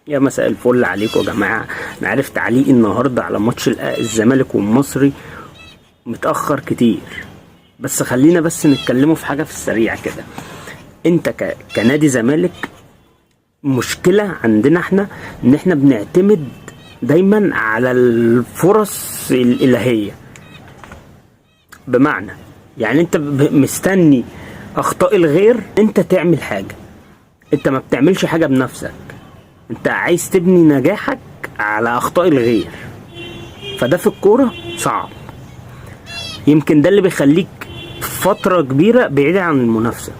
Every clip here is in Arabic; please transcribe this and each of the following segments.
يا مساء الفل عليكم يا جماعه. انا عارف تعليقي النهارده على ماتش الزمالك والمصري متاخر كتير، بس خلينا بس نتكلموا في حاجه في السريع كده. انت كنادي زمالك، مشكله عندنا احنا ان احنا بنعتمد دايما على الفرص الالهيه. بمعنى يعني انت مستني اخطاء الغير انت تعمل حاجه، انت ما بتعملش حاجه بنفسك، انت عايز تبني نجاحك على اخطاء الغير. فده في الكوره صعب، يمكن ده اللي بيخليك فتره كبيره بعيد عن المنافسه،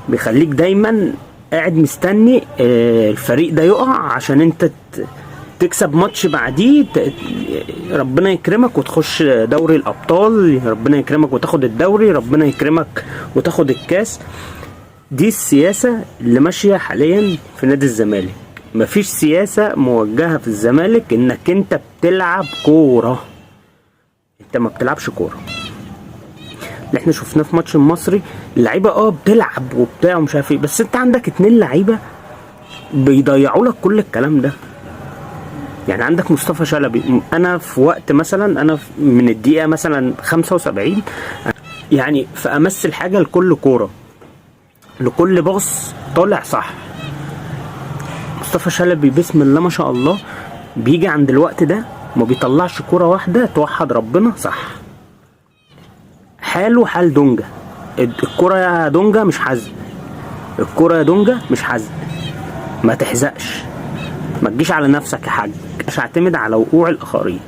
بيخليك دايما قاعد مستني الفريق ده يقع عشان انت تكسب ماتش بعديه، ربنا يكرمك وتخش دوري الابطال، ربنا يكرمك وتاخد الدوري، ربنا يكرمك وتاخد الكاس. دي السياسة اللي ماشية حاليا في نادي الزمالك. مفيش سياسة موجهة في الزمالك انك انت بتلعب كورة، انت ما بتلعبش كورة. اللي احنا شفناه في ماتش المصري، اللعيبة بتلعب وبتاع ومش عارف ايه، بس انت عندك 2 لعيبة بيضيعوا لك كل الكلام ده. يعني عندك مصطفى شلبي، انا في وقت مثلا انا من الدقيقة مثلا 75 يعني فامثل حاجة لكل كورة، لكل باص طالع صح. مصطفى شلبي بسم الله ما شاء الله بيجي عند الوقت ده ما بيطلعش كرة واحدة توحد ربنا صح. حاله حال دونجا، الكرة يا دونجا مش حزق، الكرة يا دونجا مش حزق، ما تحزقش، ما تجيش على نفسك يا حاج. مش هعتمد على وقوع الاخرين،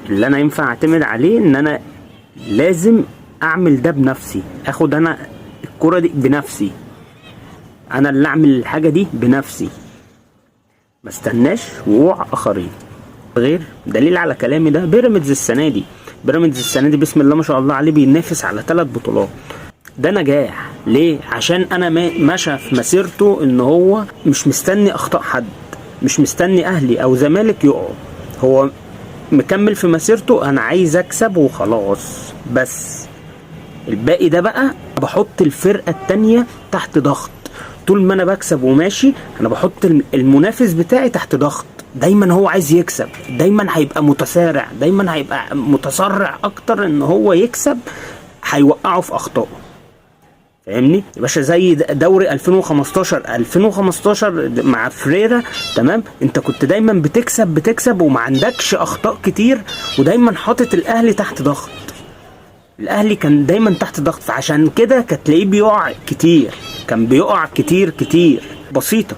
اللي انا ينفع اعتمد عليه ان انا لازم اعمل ده بنفسي، اخد انا الكرة دي بنفسي، انا اللي اعمل الحاجة دي بنفسي، ما استناش وقوع اخرين. غير دليل على كلامي ده بيراميدز السنة دي بسم الله ما شاء الله عليه بينافس على 3 بطولات. ده نجاح ليه؟ عشان انا ماشى في مسيرته ان هو مش مستني اخطاء حد، مش مستني اهلي او زمالك يقعوا، هو مكمل في مسيرته، انا عايز اكسب وخلاص. بس الباقي ده بقى بحط الفرقة التانية تحت ضغط. طول ما انا بكسب وماشي انا بحط المنافس بتاعي تحت ضغط، دايما هو عايز يكسب، دايما هيبقى متسارع، دايما هيبقى متسرع اكتر ان هو يكسب، هيوقعه في اخطائه. فاهمني يا باشا؟ زي دوري 2015 مع فريرا، تمام؟ انت كنت دايما بتكسب وما عندكش اخطاء كتير، ودايما حاطط الاهلي تحت ضغط. الاهلي كان دايما تحت ضغط، فعشان كده كانت تلاقيه بيقع كتير، كان بيقع كتير بسيطة.